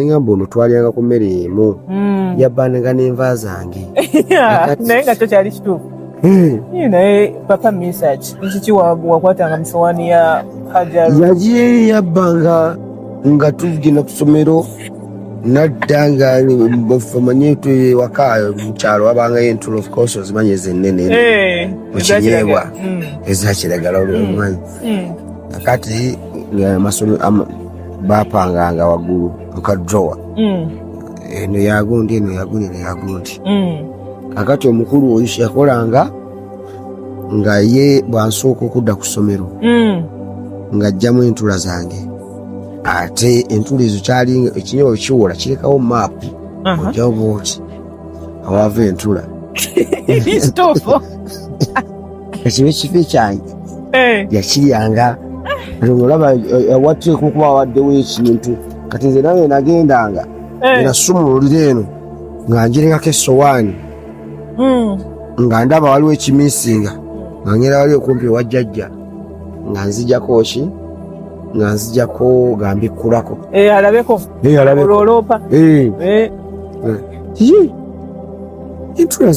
Ngamba ono twalyanga ku mmere emu yabbanga n'enva zange naye nga kyo kyali kituufu. Naye papa Misach nkiki wakwatanga mu sowaani ya Hajaru? Yagiye yabbanga nga tugenda ku ssomero nadda nga famanye waka mu kyalo wabangayo entulo of course ozimanye ezennene mu kinyeebwa eza kiragala olw'omwanyi kakati bapanganga waggulu muka drawer eno yagundi eno yagundi eno yagundi kakati omukulu oyo yakolanga nga ye bwansooka okudda ku ssomero ng'ajjamu entula zange ate entula ezo kyali ekinyeebwa kiwola kirekawo maapu ojjawo bwoti awaava entula ekiba ekifi kyange yakiryanga olaba wateeka okuba awaddewo ekintu kati nze nawe nagendanga nasumululira eno nga ngirekako essowaani nga ndaba waliwo ekimiisinga nga ngenda wali okumpi ewa jjajja nga nzijako ki nga nzijako gambikkulako alabeko ololoopa entula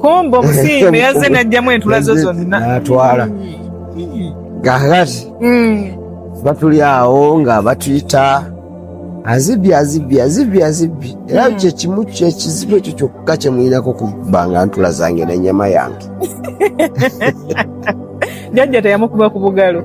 kombo omusiime yazze najjamu entula zo zonna natwala kakati batuli awo nga batuyita azibbi era kyekimu kyekizibu ekyo kyokka kyemulinako kubbanga ntula zange nenyama yange jjajja teyamukuba ku bugalo.